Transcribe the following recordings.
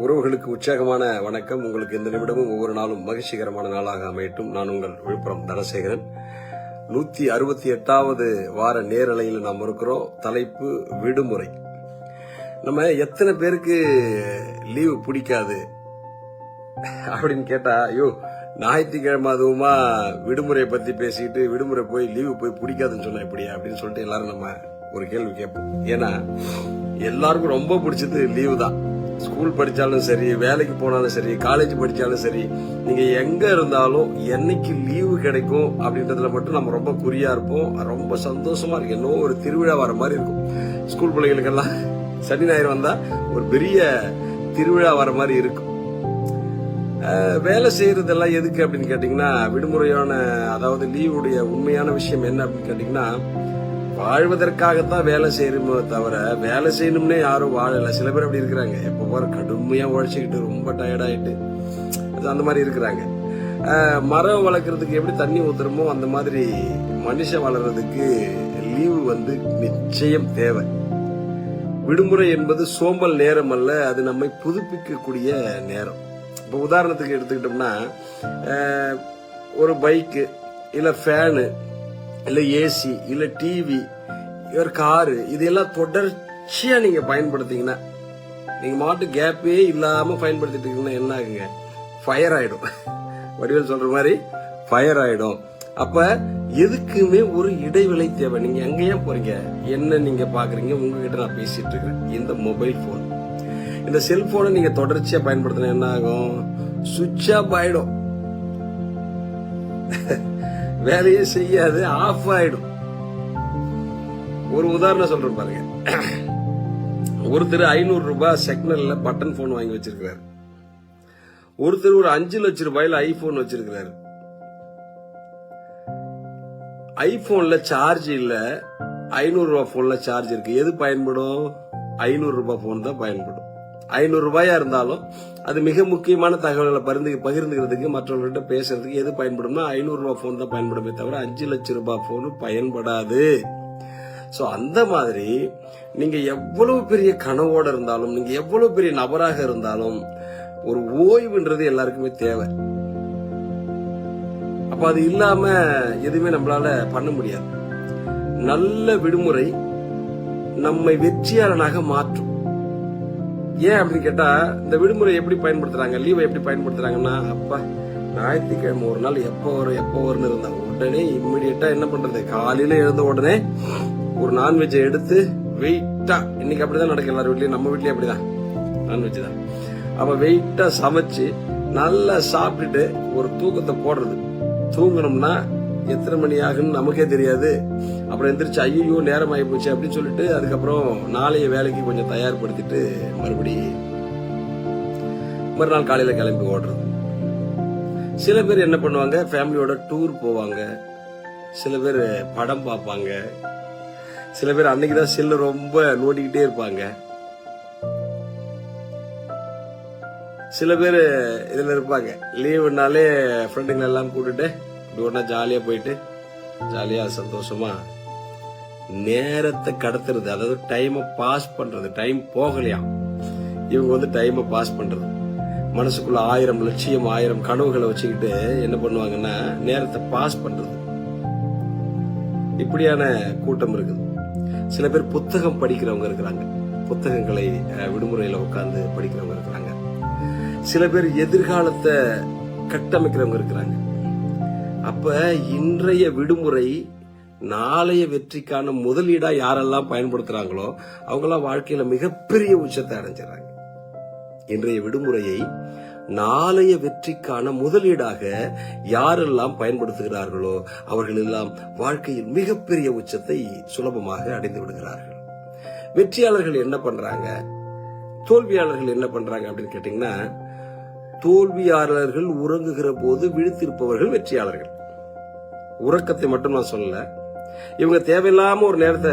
உறவுகளுக்கு உற்சாகமான வணக்கம். உங்களுக்கு இந்த நிமிடமும் ஒவ்வொரு நாளும் மகிழ்ச்சிகரமான நாளாக அமையட்டும். நான் உங்கள் விழுப்புரம் தனசேகரன். 168வது வார நேரலையில் நாம் இருக்கிறோம். தலைப்பு விடுமுறை. நம்ம எத்தனை பேருக்கு லீவு பிடிக்காது அப்படின்னு கேட்டா, ஐயோ ஞாயிற்றுக்கிழமை அதுவுமா விடுமுறையை பத்தி பேசிட்டு விடுமுறை போய் லீவு போய் பிடிக்காதுன்னு சொன்னா எப்படியா அப்படின்னு சொல்லிட்டு எல்லாரும் நம்ம ஒரு கேள்வி கேட்போம். ஏன்னா எல்லாருக்கும் ரொம்ப பிடிச்சது லீவு தான். ஸ்கூல் படிச்சாலும் சரி, வேலைக்கு போனாலும் சரி, காலேஜ் படிச்சாலும் சரி, நீங்க எங்க இருந்தாலும் என்னைக்கு லீவு கிடைக்கும் அப்படின்றதுல மட்டும் நம்ம ரொம்ப குறியா இருப்போம். ரொம்ப சந்தோஷமா இருக்கு. என்னவோ ஒரு திருவிழா வர மாதிரி இருக்கும். ஸ்கூல் பிள்ளைகளுக்கெல்லாம் சனி ஞாயிறு வந்தா ஒரு பெரிய திருவிழா வர மாதிரி இருக்கும். வேலை செய்யறதெல்லாம் எதுக்கு அப்படின்னு கேட்டீங்கன்னா, விடுமுறையான அதாவது லீவுடைய உண்மையான விஷயம் என்ன அப்படின்னு கேட்டீங்கன்னா, வாழ்வதற்காகத்தான் வேலை செய்யணுமோ தவிர வேலை செய்யணும்னே யாரும் வாழல. சில பேர் அப்படி இருக்கிறாங்க. எப்ப கடுமையா உழைச்சிக்கிட்டு ரொம்ப டயர்டாயிட்டு அந்த மாதிரி இருக்கிறாங்க. மரம் வளர்க்கறதுக்கு எப்படி தண்ணி ஊத்துறமோ அந்த மாதிரி மனுஷன் வளர்றதுக்கு லீவு நிச்சயம் தேவை. விடுமுறை என்பது சோம்பல் நேரம் அல்ல, அது நம்மை புதுப்பிக்கக்கூடிய நேரம். இப்ப உதாரணத்துக்கு எடுத்துக்கிட்டோம்னா, ஒரு பைக்கு இல்ல ஃபேனு இல்ல ஏசி இல்ல டிவி ஒரு காரு இதெல்லாம் தொடர்ச்சியா நீங்க பயன்படுத்தீங்கன்னா, நீங்க மாட்டு கேப்பே இல்லாம பயன்படுத்திட்டு இருக்கீங்கன்னா என்ன ஆகுங்க? ஃபயர் ஆயிடும். வடிவேல் சொல்ற மாதிரி ஃபயர் ஆயிடும். அப்ப எதுக்குமே ஒரு இடைவெளி தேவை. நீங்க எங்கேயும் போறீங்க, என்ன நீங்க பாக்குறீங்க, உங்ககிட்ட நான் பேசிட்டு இருக்கிறேன். இந்த மொபைல் போன், இந்த செல்போனை நீங்க தொடர்ச்சியா பயன்படுத்தினா என்ன ஆகும்? சுவிட்ச் ஆஃப் ஆயிடும். வேலையே செய்யாது, ஆஃப் ஆயிடும். ஒரு உதாரணம் சொல்றேன் பாருங்க. ஒருத்தர் 500 ரூபாய் செக்னல்ல பட்டன் போன் வாங்கி வச்சிருக்கிறாரு. ஒருத்தர் ஒரு 5 லட்சம் ரூபாயில ஐபோன் வச்சிருக்கிறாரு. ஐபோன்ல சார்ஜ் இல்ல, 500 ரூபாய் போன்ல சார்ஜ் இருக்கு. எது பயன்படும்? 500 ரூபாய் போன் தான் பயன்படும். 500 ரூபாயா இருந்தாலும் அது மிக முக்கியமான தகவல்களை பகிர்ந்துக்கிறதுக்கு, மற்றவர்கிட்ட பேசுறதுக்கு எது பயன்படும்னா 500 ரூபாய் போன் தான் பயன்படுமே தவிர 5 லட்சம் ரூபாய் போன் பயன்படாது. சோ அந்த மாதிரி நீங்க எவ்வளவு பெரிய கனவோட இருந்தாலும், நீங்க எவ்வளவு பெரிய நபராக இருந்தாலும், ஒரு ஓய்வுன்றது எல்லாருக்குமே தேவை. அப்ப அது இல்லாம எதுவுமே நம்மளால பண்ண முடியாது. நல்ல விடுமுறை நம்மை வெற்றியாளனாக மாற்றும். ஏன் அப்படின்னு கேட்டா, இந்த விடுமுறை எப்படி பயன்படுத்துறாங்க, லீவை எப்படி பயன்படுத்துறாங்கன்னா, அப்பா ஞாயிற்றுக்கிழமை ஒரு நாள் எப்போ வரும்னு இருந்தாங்க. உடனே இம்மிடியட்டா என்ன பண்றது, காலையில எழுந்த உடனே ஒரு நான்வெஜ்ஜை எடுத்து வெயிட்டா, இன்னைக்கு அப்படிதான் நடக்கும் எல்லாரும் வீட்லயும், நம்ம வீட்லயும் அப்படிதான் நான்வெஜ் தான். அப்ப வெயிட்டா சமைச்சு நல்லா சாப்பிட்டுட்டு ஒரு தூக்கத்தை போடுறது. தூங்கணும்னா எத்தனை மணி ஆகுன்னு நமக்கே தெரியாது. அப்புறம் எந்திரிச்சு ஐயோ நேரம் ஆகி போச்சு அப்படின்னு சொல்லிட்டு அதுக்கப்புறம் நாளைய வேலைக்கு கொஞ்சம் தயார்படுத்திட்டு மறுநாள் காலையில கிளம்பி ஓடுறது. சில பேர் என்ன பண்ணுவாங்க, ஃபேமிலியோட டூர் போவாங்க. சில பேர் படம் பார்ப்பாங்க. சில பேர் அன்னைக்குதான் செல்லு ரொம்ப நோண்டிக்கிட்டே இருப்பாங்க. சில பேர் இதுல இருப்பாங்க, லீவுனாலே ஃப்ரெண்டுங்களை எல்லாம் கூட்டிட்டு ஒன்னா ஜாலியா போயிட்டு ஜாலியா சந்தோஷமா நேரத்தை கடத்துறது. அதாவது டைமை பாஸ் பண்றது. டைம் போகலையா, இவங்க டைமை பாஸ் பண்றது. மனசுக்குள்ள 1000 லட்சியம் 1000 கனவுகளை வச்சுக்கிட்டு என்ன பண்ணுவாங்கன்னா நேரத்தை பாஸ் பண்றது. இப்படியான கூட்டம் இருக்குது. சில பேர் புத்தகம் படிக்கிறவங்க இருக்கிறாங்க. புத்தகங்களை விடுமுறையில உட்கார்ந்து படிக்கிறவங்க இருக்கிறாங்க. சில பேர் எதிர்காலத்தை கட்டமைக்கிறவங்க இருக்கிறாங்க. அப்ப இன்றைய விடுமுறை நாளைய வெற்றிக்கான முதலீடா யாரெல்லாம் பயன்படுத்துறாங்களோ அவங்கெல்லாம் வாழ்க்கையில மிகப்பெரிய உச்சத்தை அடைஞ்சிடறாங்க. இன்றைய விடுமுறையை நாளைய வெற்றிக்கான முதலீடாக யாரெல்லாம் பயன்படுத்துகிறார்களோ அவர்கள் எல்லாம் வாழ்க்கையில் மிகப்பெரிய உச்சத்தை சுலபமாக அடைந்து விடுகிறார்கள். வெற்றியாளர்கள் என்ன பண்றாங்க, தோல்வியாளர்கள் என்ன பண்றாங்க அப்படின்னு கேட்டீங்கன்னா, தோல்வியாளர்கள் உறங்குகிற போது விழித்திருப்பவர்கள் வெற்றியாளர்கள். உறக்கத்தை மட்டும் நான் சொல்லல. இவங்க தேவையில்லாம ஒரு நேரத்தை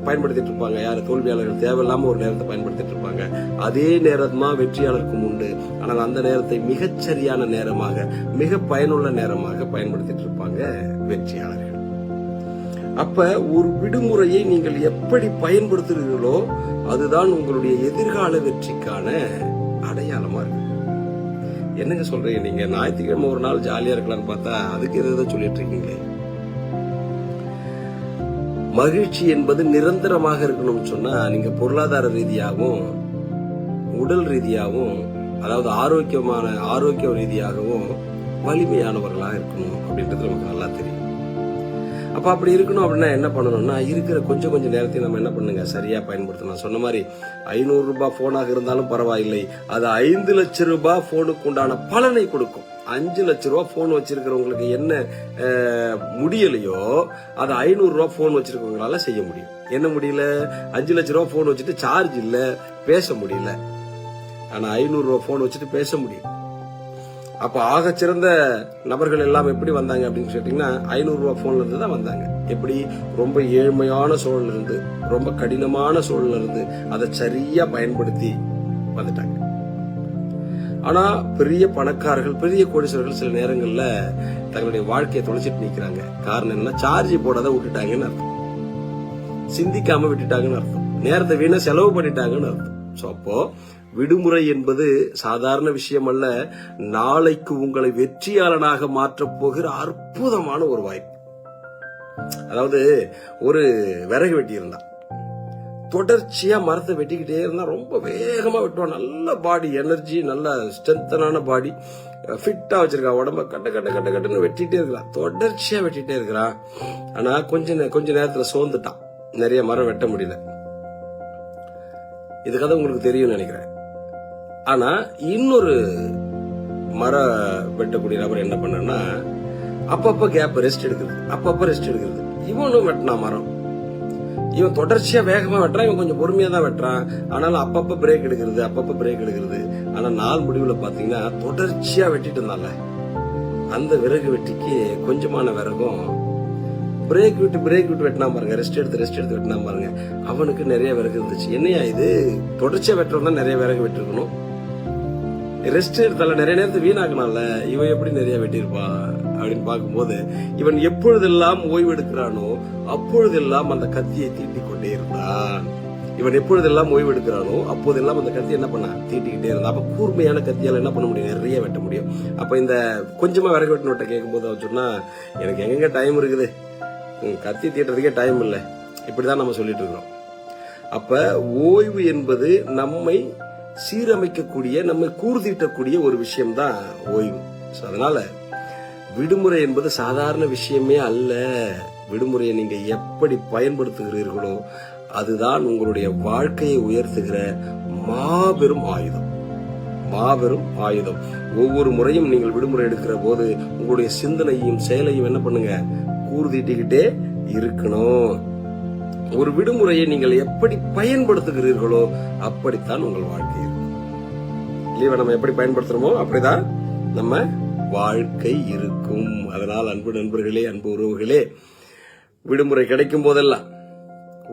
பயன்படுத்திட்டு இருப்பாங்க. யாரு? தோல்வியாளர்கள் தேவையில்லாம ஒரு நேரத்தை பயன்படுத்திட்டு இருப்பாங்க. அதே நேரமா வெற்றியாளருக்கும் உண்டு. ஆனால் அந்த நேரத்தை மிகச்சரியான நேரமாக, மிக பயனுள்ள நேரமாக பயன்படுத்திட்டு இருப்பாங்க வெற்றியாளர்கள். அப்ப ஒரு விடுமுறையை நீங்கள் எப்படி பயன்படுத்துகிறீர்களோ அதுதான் உங்களுடைய எதிர்கால வெற்றிக்கான அடையாளமா இருக்கு. என்னங்க சொல்றீங்க நீங்க? ஞாயிற்றுக்கிழமை ஒரு நாள் ஜாலியா இருக்கலாம்னு பார்த்தா அதுக்கு எதை சொல்லிட்டு இருக்கீங்களே. மகிழ்ச்சி என்பது நிரந்தரமாக இருக்கணும்னு சொன்னா நீங்க பொருளாதார ரீதியாகவும் உடல் ரீதியாகவும் அதாவது ஆரோக்கிய ரீதியாகவும் வலிமையானவர்களா இருக்கணும் அப்படின்றது நமக்கு நல்லா தெரியும். அப்ப அப்படி இருக்கணும் அப்படின்னா என்ன பண்ணணும்னா இருக்கிற கொஞ்சம் நேரத்தையும் நம்ம என்ன பண்ணுங்க சரியா பயன்படுத்தணும். சொன்ன மாதிரி 500 ரூபாய் போனாக இருந்தாலும் பரவாயில்லை, அது 5 லட்சம் ரூபாய் போனுக்கு உண்டான பலனை கொடுக்கும். 5 லட்சம் ரூபாய் போன் வச்சிருக்கிறவங்களுக்கு என்ன முடியலையோ அது 500 ரூபாய் போன் வச்சிருக்கவங்களால செய்ய முடியும். என்ன முடியல? 5 லட்சம் ரூபாய் போன் வச்சுட்டு சார்ஜ் இல்ல, பேச முடியல. ஆனா 500 ரூபாய் போன் வச்சுட்டு பேச முடியும். அப்ப ஆக சிறந்த நபர்கள் எல்லாம் எப்படி வந்தாங்க அப்படின்னு கேட்டீங்கன்னா 500 ரூபாய் போன்ல இருந்து தான் வந்தாங்க. எப்படி? ரொம்ப ஏழ்மையான சூழல்ல இருந்து, ரொம்ப கடினமான சூழல்ல இருந்து அதை சரியா பயன்படுத்தி வந்துட்டாங்க. ஆனா பெரிய பணக்காரர்கள், பெரிய கோடீஸ்வரர்கள் சில நேரங்கள்ல தங்களுடைய வாழ்க்கையை தொலைச்சிட்டு நிக்கிறாங்க. காரணம் என்ன? சார்ஜ் போடாத விட்டுட்டாங்கன்னு அர்த்தம், சிந்திக்காம விட்டுட்டாங்கன்னு அர்த்தம், நேரத்தை வீணா செலவு பண்ணிட்டாங்கன்னு அர்த்தம். சோ அப்போ விடுமுறை என்பது சாதாரண விஷயம் அல்ல, நாளைக்கு உங்களை வெற்றியாளனாக மாற்றப் போகிற அற்புதமான ஒரு வாய்ப்பு. அதாவது ஒரு விறகு வெட்டி இருந்தா தொடர்ச்சியா மரத்தை வெட்டிக்கிட்டே இருந்தா ரொம்ப வேகமா வெட்டுவான். நல்ல பாடி, எனர்ஜி, நல்ல ஸ்ட்ரென்த்தனான பாடி, ஃபிட்டா வச்சிருக்கா உடம்ப, கட்டுன்னு வெட்டிட்டே இருக்கிறான், தொடர்ச்சியா வெட்டிட்டே இருக்கிறான். ஆனா கொஞ்ச நேரத்துல சோர்ந்துட்டான், நிறைய மரம் வெட்ட முடியல. இது கதை உங்களுக்கு தெரியும் நினைக்கிறேன். ஆனா இன்னொரு மரம் வெட்டக்கூடிய நபர் என்ன பண்ணா அப்பப்ப கேப் ரெஸ்ட் எடுக்கிறது. இவனும் வெட்டினா மரம். இவன் தொடர்ச்சியா வேகமா வெட்டுறான், இவன் கொஞ்சம் பொறுமையா தான் வெட்டுறான். ஆனாலும் அப்பப்ப பிரேக் எடுக்கிறது. ஆனா நாள் முடிவுல பாத்தீங்கன்னா தொடர்ச்சியா வெட்டிட்டு இருந்தால அந்த விறகு வெட்டிக்கு கொஞ்சமான விறகும் பிரேக் விட்டு வெட்டினா பாருங்க, ரெஸ்ட் எடுத்து வெட்டினா பாருங்க, அவனுக்கு நிறைய விறகு இருந்துச்சு. என்னையா இது, தொடர்ச்சியா வெட்டுறதா நிறைய விறகு வெட்டிருக்கணும், ரெஸ்ட் எடுத்தால நிறைய நேரத்தை வீணாக்கனால இவன் எப்படி நிறைய வெட்டியிருப்பான் அப்படின்னு பார்க்கும்போது, இவன் எப்பொழுதெல்லாம் ஓய்வு எடுக்கிறானோ அப்பொழுதெல்லாம் அந்த கத்தியை தீட்டிக் கொண்டே இருந்தான். அப்போதெல்லாம் அந்த கத்தி என்ன பண்ணா, தீட்டிக்கிட்டே இருந்தான். அப்ப கூர்மையான கத்தியால என்ன பண்ண முடியும், நிறைய வெட்ட முடியும். அப்ப இந்த கொஞ்சமா விறகு வெட்டினோட்ட கேட்கும் போது அவன் சொன்னா, எனக்கு எங்க டைம் இருக்குது, கத்தி தீட்டுறதுக்கே டைம் இல்லை, இப்படிதான் நம்ம சொல்லிட்டு இருக்கிறோம். அப்ப ஓய்வு என்பது நம்மை சீரமைக்கக்கூடிய, நம்மை கூர்தீட்டக்கூடிய ஒரு விஷயம்தான் ஓய்வு. அதனால விடுமுறை என்பது சாதாரண விஷயமே அல்ல. விடுமுறையை நீங்க எப்படி பயன்படுத்துகிறீர்களோ அதுதான் உங்களுடைய வாழ்க்கையை உயர்த்துகிற மாபெரும் ஆயுதம். ஒவ்வொரு முறையும் நீங்கள் விடுமுறை எடுக்கிற போது உங்களுடைய சிந்தனையும் செயலையும் என்ன பண்ணுங்க, கூர்தீட்டிக்கிட்டே இருக்கணும். ஒரு விடுமுறையை நீங்கள் எப்படி பயன்படுத்துகிறீர்களோ அப்படித்தான் உங்கள் வாழ்க்கை இருக்கும். லீவை நம்ம எப்படி பயன்படுத்துறோமோ அப்படிதான் நம்ம வாழ்க்கை இருக்கும். அதனால் அன்பு நண்பர்களே, அன்பு உறவுகளே, விடுமுறை கிடைக்கும் போதெல்லாம்,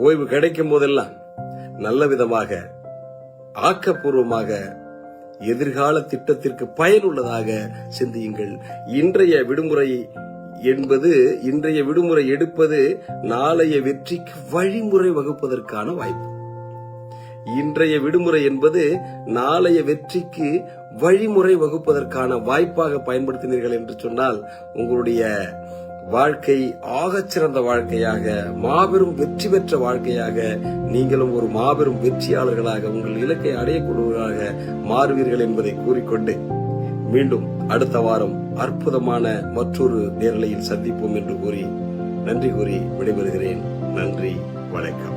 ஓய்வு கிடைக்கும் போதெல்லாம் நல்ல விதமாக, ஆக்கப்பூர்வமாக, எதிர்கால திட்டத்திற்கு பயனுள்ளதாக சிந்தியுங்கள். இன்றைய விடுமுறை எடுப்பது நாளைய வெற்றிக்கு வழிமுறை வகுப்பதற்கான வாய்ப்பு. இன்றைய விடுமுறை என்பது நாளைய வெற்றிக்கு வழிமுறை வகுப்பதற்கான வாய்ப்பாக பயன்படுத்தினீர்கள் என்று சொன்னால் உங்களுடைய வாழ்க்கை ஆகச்சிறந்த வாழ்க்கையாக, மாபெரும் வெற்றி பெற்ற வாழ்க்கையாக, நீங்களும் ஒரு மாபெரும் வெற்றியாளர்களாக, உங்கள் இலக்கை அடையக்கூடியவர்களாக மாறுவீர்கள் என்பதை கூறிக்கொண்டு மீண்டும் அடுத்த வாரம் அற்புதமான மற்றொரு நேரலையில் சந்திப்போம் என்று கூறி நன்றி கூறி விடைபெறுகிறேன். நன்றி, வணக்கம்.